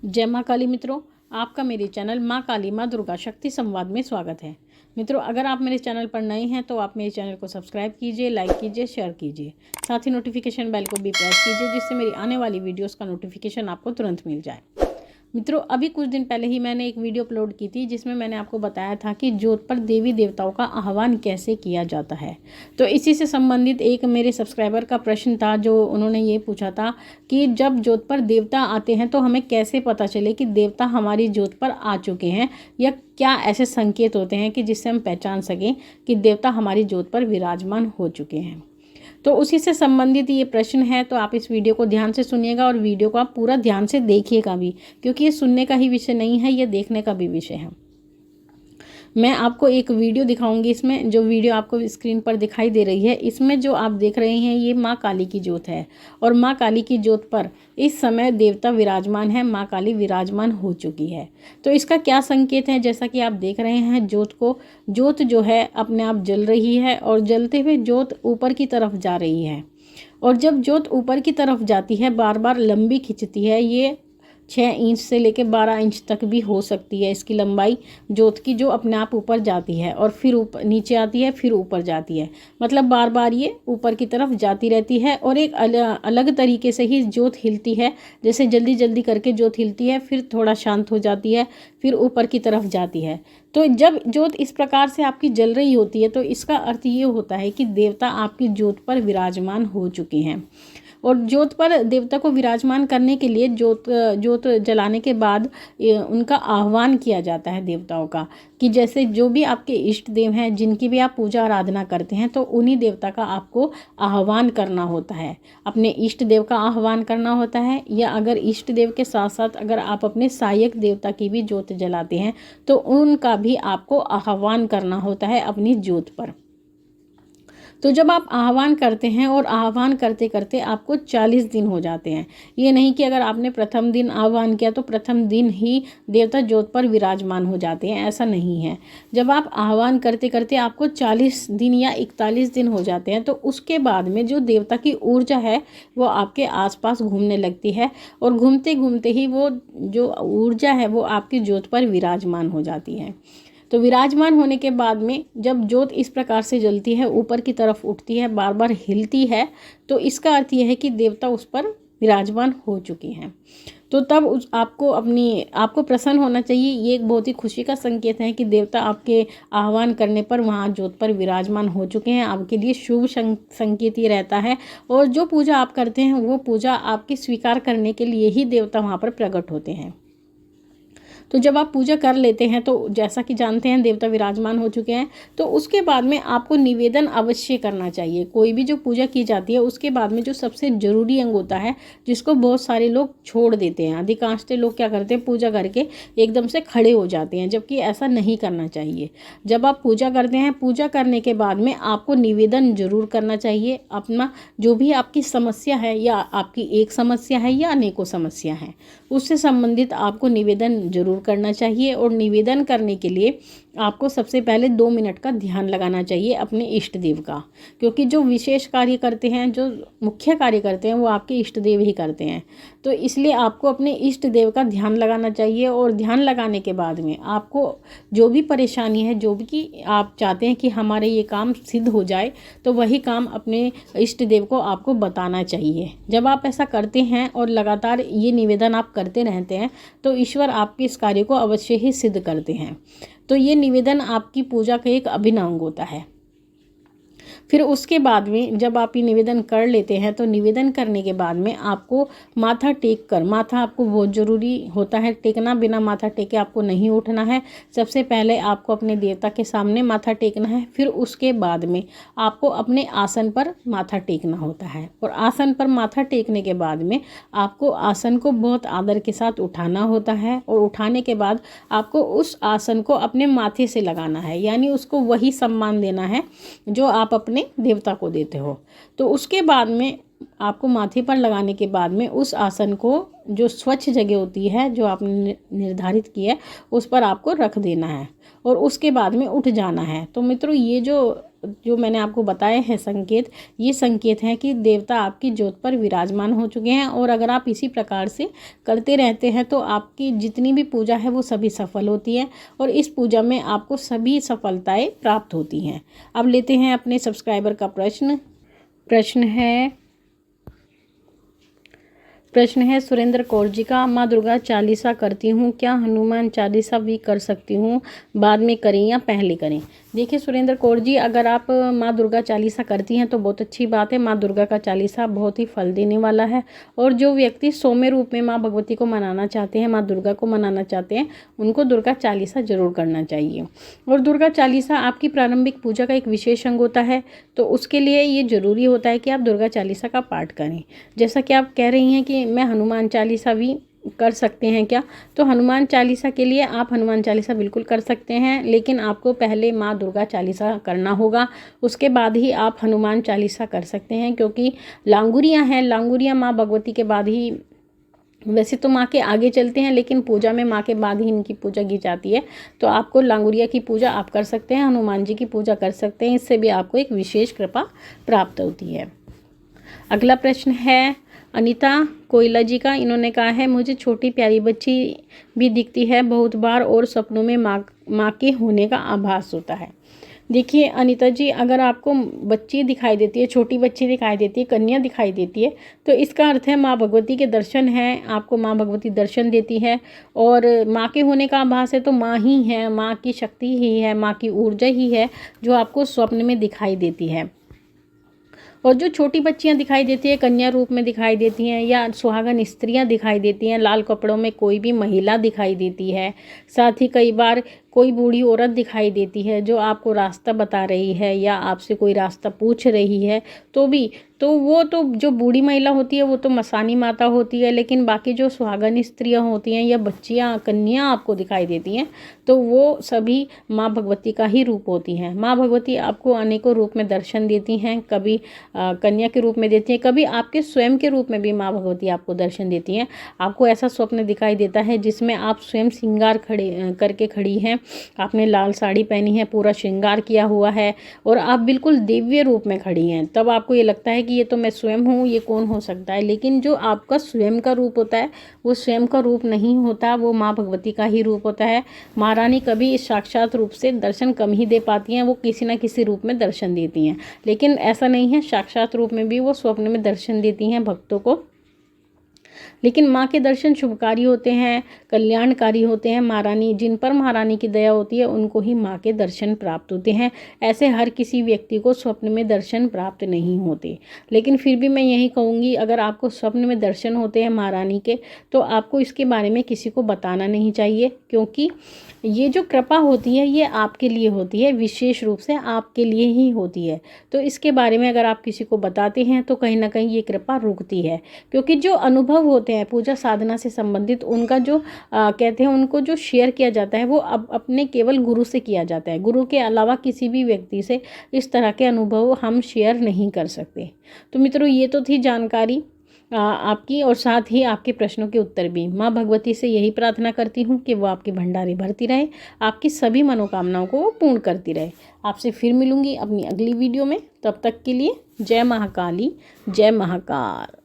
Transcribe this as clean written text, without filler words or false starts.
जय माँ काली मित्रों, आपका मेरे चैनल माँ काली माँ दुर्गा शक्ति संवाद में स्वागत है। मित्रों, अगर आप मेरे चैनल पर नए हैं तो आप मेरे चैनल को सब्सक्राइब कीजिए, लाइक कीजिए, शेयर कीजिए। साथ ही नोटिफिकेशन बेल को भी प्रेस कीजिए जिससे मेरी आने वाली वीडियोस का नोटिफिकेशन आपको तुरंत मिल जाए। मित्रों, अभी कुछ दिन पहले ही मैंने एक वीडियो अपलोड की थी जिसमें मैंने आपको बताया था कि जोत पर देवी देवताओं का आह्वान कैसे किया जाता है। तो इसी से संबंधित एक मेरे सब्सक्राइबर का प्रश्न था, जो उन्होंने ये पूछा था कि जब जोत पर देवता आते हैं तो हमें कैसे पता चले कि देवता हमारी जोत पर आ चुके हैं, या क्या ऐसे संकेत होते हैं कि जिससे हम पहचान सकें कि देवता हमारी जोत पर विराजमान हो चुके हैं। तो उसी से संबंधित ये प्रश्न है, तो आप इस वीडियो को ध्यान से सुनिएगा और वीडियो को आप पूरा ध्यान से देखिएगा भी, क्योंकि ये सुनने का ही विषय नहीं है, ये देखने का भी विषय है। मैं आपको एक वीडियो दिखाऊंगी। इसमें जो वीडियो आपको स्क्रीन पर दिखाई दे रही है, इसमें जो आप देख रहे हैं ये माँ काली की जोत है, और माँ काली की जोत पर इस समय देवता विराजमान है, माँ काली विराजमान हो चुकी है। तो इसका क्या संकेत है? जैसा कि आप देख रहे हैं जोत को, जोत जो है अपने आप जल रही है और जलते हुए जोत ऊपर की तरफ जा रही है। और जब जोत ऊपर की तरफ जाती है, बार बार लंबी खिंचती है, ये 6 इंच से लेकर 12 इंच तक भी हो सकती है इसकी लंबाई जोत की, जो अपने आप ऊपर जाती है और फिर ऊपर नीचे आती है, फिर ऊपर जाती है। मतलब बार बार ये ऊपर की तरफ जाती रहती है। और एक अलग तरीके से ही जोत हिलती है, जैसे जल्दी जल्दी करके जोत हिलती है, फिर थोड़ा शांत हो जाती है, फिर ऊपर की तरफ जाती है। तो जब जोत इस प्रकार से आपकी जल रही होती है तो इसका अर्थ ये होता है कि देवता आपकी जोत पर विराजमान हो चुके हैं। और जोत पर देवता को विराजमान करने के लिए जोत जलाने के बाद उनका आह्वान किया जाता है देवताओं का, कि जैसे जो भी आपके इष्ट देव हैं, जिनकी भी आप पूजा आराधना करते हैं, तो उन्हीं देवता का आपको आह्वान करना होता है। अपने इष्ट देव का आह्वान करना होता है, या अगर इष्ट देव के साथ साथ अगर आप अपने सहायक देवता की भी जोत जलाते हैं तो उनका भी आपको आह्वान करना होता है अपनी जोत पर। तो जब आप आह्वान करते हैं, और आह्वान करते करते आपको 40 दिन हो जाते हैं, ये नहीं कि अगर आपने प्रथम दिन आह्वान किया तो प्रथम दिन ही देवता जोत पर विराजमान हो जाते हैं, ऐसा नहीं है। जब आप आह्वान करते करते आपको 40 दिन या 41 दिन हो जाते हैं, तो उसके बाद में जो देवता की ऊर्जा है वो आपके आसपास घूमने लगती है, और घूमते घूमते ही वो जो ऊर्जा है वो आपकी जोत पर विराजमान हो जाती है। तो विराजमान होने के बाद में जब जोत इस प्रकार से जलती है, ऊपर की तरफ उठती है, बार बार हिलती है, तो इसका अर्थ यह है कि देवता उस पर विराजमान हो चुके हैं। तो तब आपको प्रसन्न होना चाहिए। ये एक बहुत ही खुशी का संकेत है कि देवता आपके आह्वान करने पर वहाँ जोत पर विराजमान हो चुके हैं। आपके लिए शुभ संकेत ये रहता है, और जो पूजा आप करते हैं वो पूजा आपकी स्वीकार करने के लिए ही देवता वहाँ पर प्रकट होते हैं। तो जब आप पूजा कर लेते हैं, तो जैसा कि जानते हैं देवता विराजमान हो चुके हैं, तो उसके बाद में आपको निवेदन अवश्य करना चाहिए। कोई भी जो पूजा की जाती है उसके बाद में जो सबसे ज़रूरी अंग होता है, जिसको बहुत सारे लोग छोड़ देते हैं। अधिकांश लोग क्या करते हैं, पूजा करके एकदम से खड़े हो जाते हैं, जबकि ऐसा नहीं करना चाहिए। जब आप पूजा करते हैं, पूजा करने के बाद में आपको निवेदन जरूर करना चाहिए। अपना जो भी आपकी समस्या है, या आपकी एक समस्या है या अनेकों समस्या है, उससे संबंधित आपको निवेदन जरूर करना चाहिए। और निवेदन करने के लिए आपको सबसे पहले 2 मिनट का ध्यान लगाना चाहिए अपने इष्ट देव का, क्योंकि जो विशेष कार्य करते हैं, जो मुख्य कार्य करते हैं, वो आपके इष्ट देव ही करते हैं। तो इसलिए आपको अपने इष्ट देव का ध्यान लगाना चाहिए। और ध्यान लगाने के बाद में आपको जो भी परेशानी है, जो भी कि आप चाहते हैं कि हमारे ये काम सिद्ध हो जाए, तो वही काम अपने इष्ट देव को आपको बताना चाहिए। जब आप ऐसा करते हैं और लगातार ये निवेदन आप करते रहते हैं, तो ईश्वर आपके इस कार्य को अवश्य ही सिद्ध करते हैं। तो ये निवेदन आपकी पूजा का एक अभिन्न अंग होता है। फिर उसके बाद में जब आप ये निवेदन कर लेते हैं, तो निवेदन करने के बाद में आपको माथा टेक कर, माथा आपको बहुत ज़रूरी होता है टेकना, बिना माथा टेके आपको नहीं उठना है। सबसे पहले आपको अपने देवता के सामने माथा टेकना है, फिर उसके बाद में आपको अपने आसन पर माथा टेकना होता है। और आसन पर माथा टेकने के बाद में आपको आसन को बहुत आदर के साथ उठाना होता है, और उठाने के बाद आपको उस आसन को अपने माथे से लगाना है, यानी उसको वही सम्मान देना है जो आप अपने देवता को देते हो। तो उसके बाद में आपको माथे पर लगाने के बाद में उस आसन को, जो स्वच्छ जगह होती है जो आपने निर्धारित की है, उस पर आपको रख देना है, और उसके बाद में उठ जाना है। तो मित्रों, ये जो जो मैंने आपको बताए हैं संकेत, ये संकेत हैं कि देवता आपकी ज्योत पर विराजमान हो चुके हैं। और अगर आप इसी प्रकार से करते रहते हैं तो आपकी जितनी भी पूजा है वो सभी सफल होती है और इस पूजा में आपको सभी सफलताएं प्राप्त होती हैं। अब लेते हैं अपने सब्सक्राइबर का प्रश्न है सुरेंद्र कौर जी का, माँ दुर्गा चालीसा करती हूँ, क्या हनुमान चालीसा भी कर सकती हूँ? बाद में करें या पहले करें? देखिए सुरेंद्र कौर जी, अगर आप माँ दुर्गा चालीसा करती हैं तो बहुत अच्छी बात है। माँ दुर्गा का चालीसा बहुत ही फल देने वाला है और जो व्यक्ति सौम्य रूप में माँ भगवती को मनाना चाहते हैं, माँ दुर्गा को मनाना चाहते हैं, उनको दुर्गा चालीसा जरूर करना चाहिए। और दुर्गा चालीसा आपकी प्रारंभिक पूजा का एक विशेष अंग होता है, तो उसके लिए ये जरूरी होता है कि आप दुर्गा चालीसा का पाठ करें। जैसा कि आप कह रही हैं कि मैं हनुमान चालीसा भी कर सकते हैं क्या, तो हनुमान चालीसा के लिए आप हनुमान चालीसा बिल्कुल कर सकते हैं, लेकिन आपको पहले माँ दुर्गा चालीसा करना होगा, उसके बाद ही आप हनुमान चालीसा कर सकते हैं। क्योंकि लांगुरियाँ हैं, लांगुरियाँ माँ भगवती के बाद ही, वैसे तो माँ के आगे चलते हैं लेकिन पूजा में माँ के बाद ही इनकी पूजा की जाती है। तो आपको लांगुरिया की पूजा आप कर सकते हैं, हनुमान जी की पूजा कर सकते हैं, इससे भी आपको एक विशेष कृपा प्राप्त होती है। अगला प्रश्न है अनीता कोयला जी का। इन्होंने कहा है, मुझे छोटी प्यारी बच्ची भी दिखती है बहुत बार और सपनों में माँ के होने का आभास होता है। देखिए अनीता जी, अगर आपको बच्ची दिखाई देती है, छोटी बच्ची दिखाई देती है, कन्या दिखाई देती है, तो इसका अर्थ है माँ भगवती के दर्शन हैं, आपको माँ भगवती दर्शन देती है। और माँ के होने का आभास है तो माँ ही है, माँ की शक्ति ही है, माँ की ऊर्जा ही है जो आपको स्वप्न में दिखाई देती है। और जो छोटी बच्चियां दिखाई देती है, कन्या रूप में दिखाई देती हैं, या सुहागन स्त्रियां दिखाई देती हैं, लाल कपड़ों में कोई भी महिला दिखाई देती है, साथ ही कई बार कोई बूढ़ी औरत दिखाई देती है जो आपको रास्ता बता रही है या आपसे कोई रास्ता पूछ रही है, तो वो तो जो बूढ़ी महिला होती है वो तो मसानी माता होती है। लेकिन बाकी जो सुहागन स्त्रियां होती हैं या बच्चियां, कन्या आपको दिखाई देती हैं, तो वो सभी माँ भगवती का ही रूप होती हैं। माँ भगवती आपको अनेकों रूप में दर्शन देती हैं, कभी कन्या के रूप में देती हैं, कभी आपके स्वयं के रूप में भी माँ भगवती आपको दर्शन देती हैं। आपको ऐसा स्वप्न दिखाई देता है जिसमें आप स्वयं श्रृंगार करके खड़ी हैं, आपने लाल साड़ी पहनी है, पूरा श्रृंगार किया हुआ है और आप बिल्कुल दिव्य रूप में खड़ी हैं। तब आपको ये लगता है कि ये तो मैं स्वयं हूँ, ये कौन हो सकता है। लेकिन जो आपका स्वयं का रूप होता है वो स्वयं का रूप नहीं होता, वो माँ भगवती का ही रूप होता है। महारानी कभी इस साक्षात रूप से दर्शन कम ही दे पाती हैं, वो किसी न किसी रूप में दर्शन देती हैं। लेकिन ऐसा नहीं है, साक्षात रूप में भी वो स्वप्न में दर्शन देती हैं भक्तों को। लेकिन माँ के दर्शन शुभकारी होते हैं, कल्याणकारी होते हैं। महारानी, जिन पर महारानी की दया होती है उनको ही माँ के दर्शन प्राप्त होते हैं। ऐसे हर किसी व्यक्ति को स्वप्न में दर्शन प्राप्त नहीं होते। लेकिन फिर भी मैं यही कहूँगी, अगर आपको स्वप्न में दर्शन होते हैं महारानी के, तो आपको इसके बारे में किसी को बताना नहीं चाहिए, क्योंकि ये जो कृपा होती है ये आपके लिए होती है, विशेष रूप से आपके लिए ही होती है। तो इसके बारे में अगर आप किसी को बताते हैं तो कहीं ना कहीं ये कृपा रुकती है। क्योंकि जो अनुभव होते हैं पूजा साधना से संबंधित, उनका जो कहते हैं, उनको जो शेयर किया जाता है वो अब अपने केवल गुरु से किया जाता है। गुरु के अलावा किसी भी व्यक्ति से इस तरह के अनुभव हम शेयर नहीं कर सकते। तो मित्रों, ये तो थी जानकारी आपकी, और साथ ही आपके प्रश्नों के उत्तर भी। माँ भगवती से यही प्रार्थना करती हूँ कि वो आपकी भंडारी भरती रहे, आपकी सभी मनोकामनाओं को वो पूर्ण करती रहे। आपसे फिर मिलूंगी अपनी अगली वीडियो में, तब तक के लिए जय महाकाली, जय महाकाल।